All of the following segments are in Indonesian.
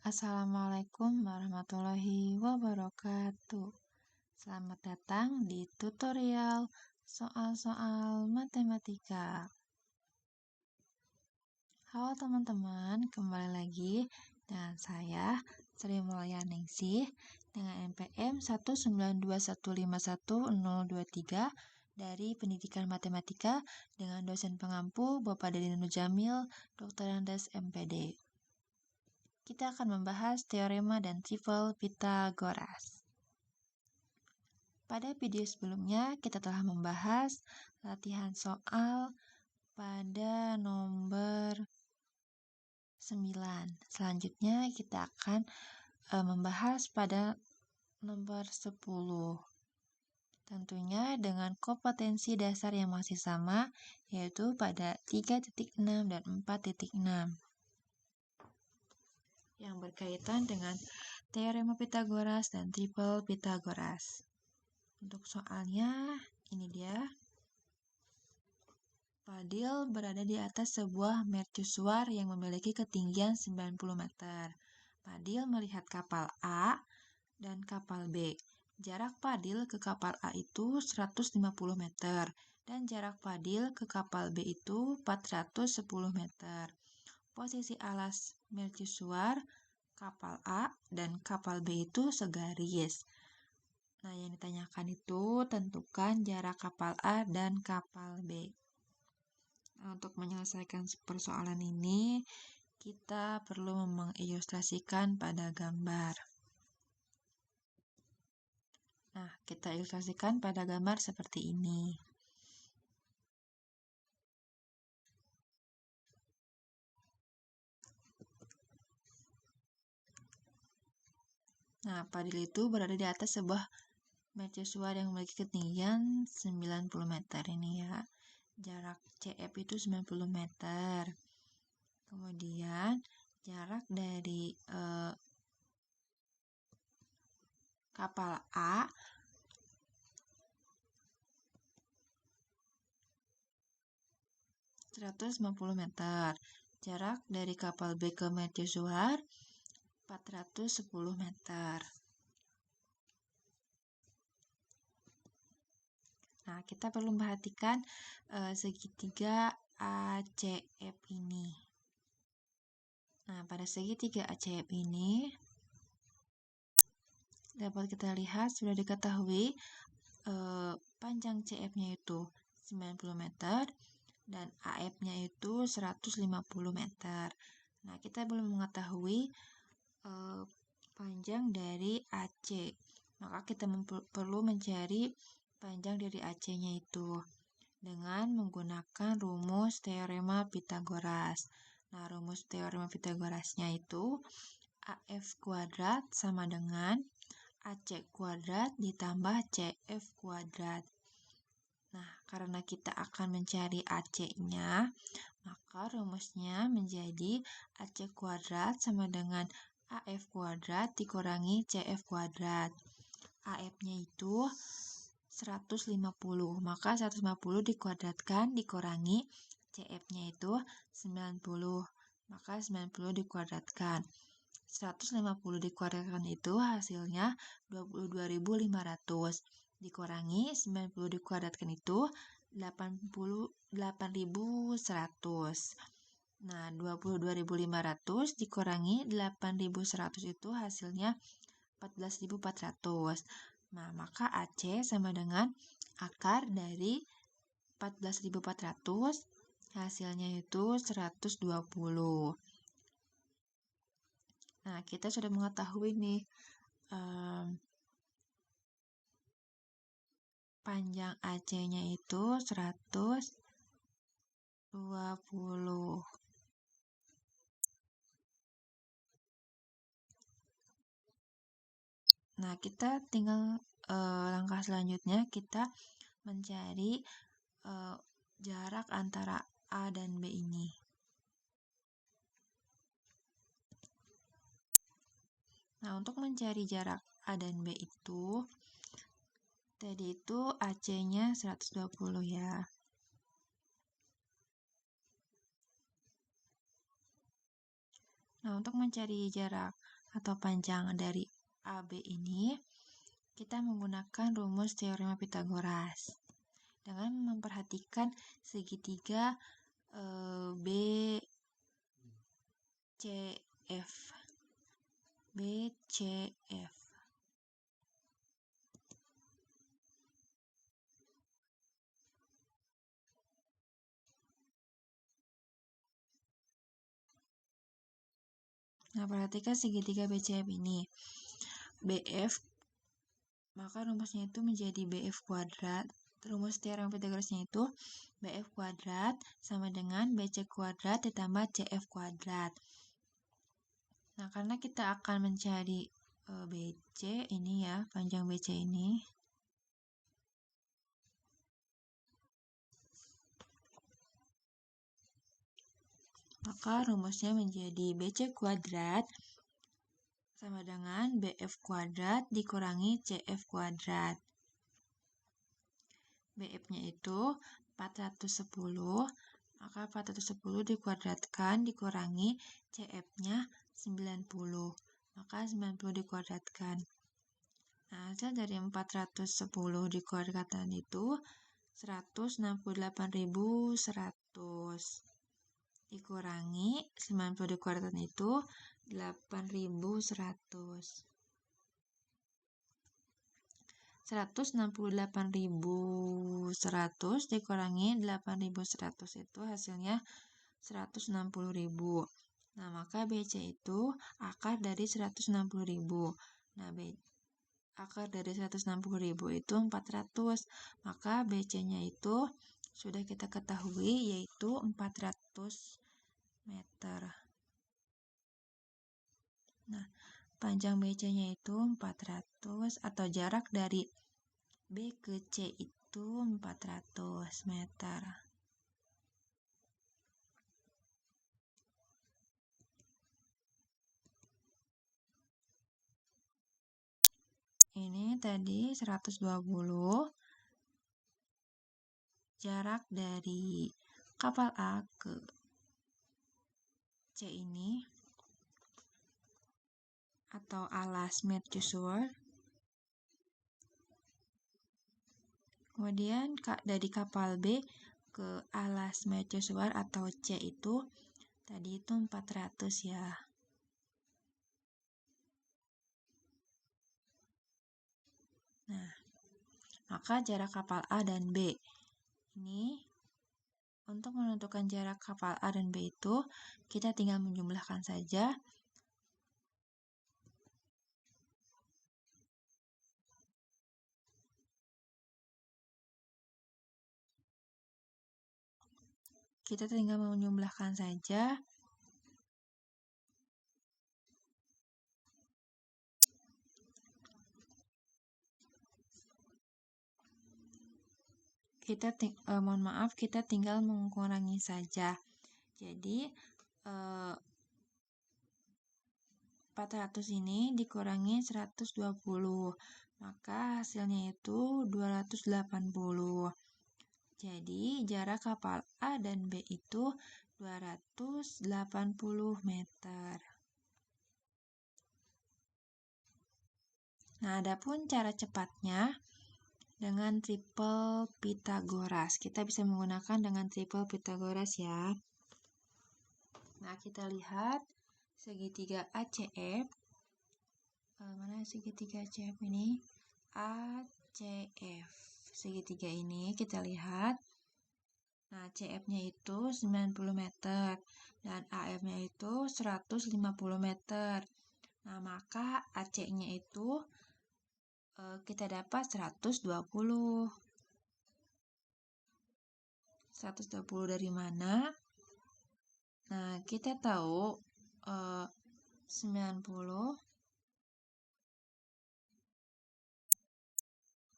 Assalamualaikum warahmatullahi wabarakatuh. Selamat datang di tutorial soal-soal matematika. Halo teman-teman, kembali lagi dengan saya Sri Mulyaningsih dengan NPM 192151023 dari Pendidikan Matematika dengan dosen pengampu Bapak Deddy Nurjamil, Dr. Andes MPD. Kita akan membahas teorema dan tripel Pythagoras. Pada video sebelumnya, kita telah membahas latihan soal pada nomor 9. Selanjutnya, kita akan membahas pada nomor 10. Tentunya dengan kompetensi dasar yang masih sama, yaitu pada 3.6 dan 4.6. Yang berkaitan dengan teorema Pythagoras dan tripel Pythagoras. Untuk soalnya, ini dia. Fadil berada di atas sebuah mercusuar yang memiliki ketinggian 90 meter. Fadil melihat kapal A dan kapal B. Jarak Fadil ke kapal A itu 150 meter dan jarak Fadil ke kapal B itu 410 meter. Posisi alas mercusuar kapal A dan kapal B itu segaris. Nah, yang ditanyakan itu tentukan jarak kapal A dan kapal B. Nah, untuk menyelesaikan persoalan ini, kita perlu mengilustrasikan pada gambar. Nah, kita ilustrasikan pada gambar seperti ini. Nah, Fadil itu berada di atas sebuah mercusuar yang memiliki ketinggian 90 meter ini ya. Jarak CF itu 90 meter. Kemudian jarak dari kapal A (150 meter). Jarak dari kapal B ke mercusuar 410 meter. Nah, kita perlu memperhatikan segitiga ACF ini. Nah, pada segitiga ACF ini dapat kita lihat sudah diketahui panjang CF-nya itu 90 meter dan AF-nya itu 150 meter. Nah, kita belum mengetahui panjang dari AC. Maka kita perlu mencari panjang dari AC-nya itu dengan menggunakan rumus teorema Pythagoras. Nah, rumus teorema Pythagorasnya itu AF kuadrat sama dengan AC kuadrat ditambah CF kuadrat. Nah, karena kita akan mencari AC-nya, maka rumusnya menjadi AC kuadrat sama dengan AF kuadrat dikurangi CF kuadrat. AF-nya itu 150, maka 150 dikuadratkan dikurangi CF-nya itu 90, maka 90 dikuadratkan. 150 dikuadratkan itu hasilnya 22.500 dikurangi 90 dikuadratkan itu 88.100. Nah, 22.500 dikurangi 8.100 itu hasilnya 14.400. Nah, maka AC sama dengan akar dari 14.400, hasilnya itu 120. Nah, kita sudah mengetahui nih panjang AC-nya itu 120. Nah, kita tinggal langkah selanjutnya kita mencari jarak antara A dan B ini. Nah, untuk mencari jarak A dan B itu, tadi itu AC-nya 120 ya. Nah, untuk mencari jarak atau panjang dari AB ini, kita menggunakan rumus teorema Pythagoras dengan memperhatikan segitiga BCF. Nah, perhatikan segitiga BCF ini. BF, maka rumusnya itu menjadi BF kuadrat. Rumus teorema Pythagorasnya itu BF kuadrat sama dengan BC kuadrat ditambah CF kuadrat. Nah, karena kita akan mencari BC ini ya, panjang BC ini. Maka rumusnya menjadi BC kuadrat sama dengan BF kuadrat dikurangi CF kuadrat. BF-nya itu 410, maka 410 dikuadratkan dikurangi CF-nya 90, maka 90 dikuadratkan. Nah, hasil dari 410 dikuadratkan itu 168.100 dikurangi 90 dikuadratkan itu 8.100. 168.100 dikurangi 8.100 itu hasilnya 160.000. Nah, maka BC itu akar dari 160.000. Nah, akar dari 160.000 itu 400. Maka BC-nya itu sudah kita ketahui yaitu 400 meter. Nah, panjang BC-nya itu 400 atau jarak dari B ke C itu 400 meter. Ini tadi 120 jarak dari kapal A ke C ini atau alas Mercusuar. Kemudian dari kapal B ke alas Mercusuar atau C itu tadi itu 400 ya. Nah, maka jarak kapal A dan B ini untuk menentukan jarak kapal A dan B itu kita tinggal menjumlahkan saja. Kita tinggal menjumlahkan saja. Kita tinggal mengurangi saja. Jadi 400 ini dikurangi 120, maka hasilnya itu 280. Jadi jarak kapal A dan B itu 280 meter. Nah, adapun cara cepatnya dengan triple Pythagoras. Kita bisa menggunakan dengan triple Pythagoras ya. Nah, kita lihat segitiga ACF. Mana segitiga ACF ini? ACF. Segitiga ini kita lihat. Nah, CF-nya itu 90 meter dan AF-nya itu 150 meter. Nah, maka AC-nya itu kita dapat 120. 120 dari mana? Nah, kita tahu 90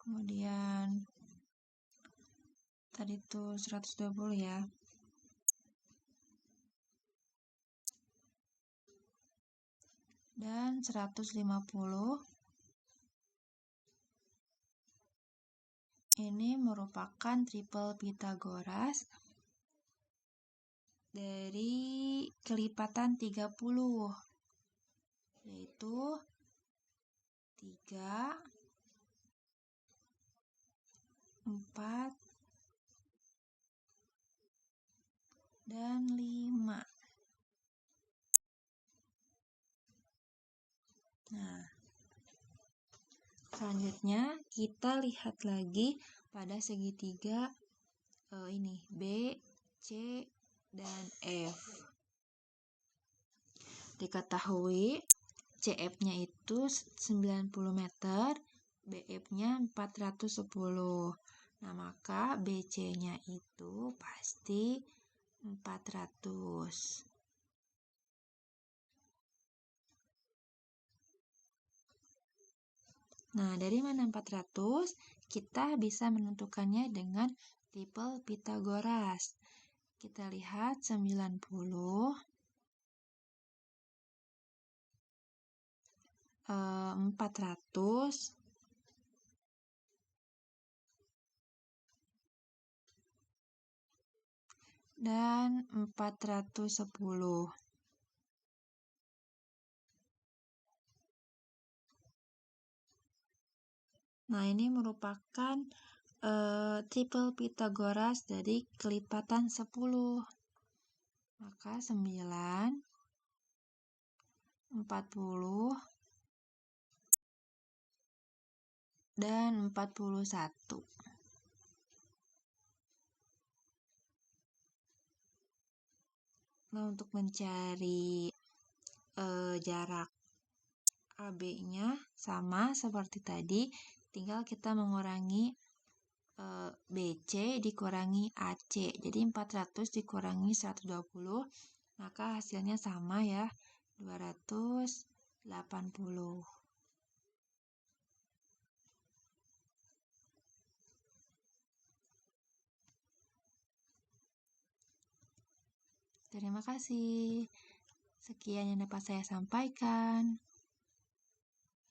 kemudian tadi itu 120 ya. Dan 150 ini merupakan triple Pythagoras dari kelipatan 30, yaitu 3, 4, dan 5. Nah, selanjutnya kita lihat lagi pada segitiga ini B, C, dan F. Diketahui CF-nya itu 90 meter, BF-nya 410. Nah, maka BC-nya itu pasti 400. Nah, dari mana 400? Kita bisa menentukannya dengan triple Pythagoras. Kita lihat 90, 400, dan 410. Nah, ini merupakan triple Pythagoras dari kelipatan 10. Maka 9, 40, dan 41. Nah, untuk mencari jarak AB-nya sama seperti tadi, tinggal kita mengurangi BC dikurangi AC. Jadi 400 dikurangi 120, maka hasilnya sama ya, 280. Terima kasih. Sekian yang dapat saya sampaikan.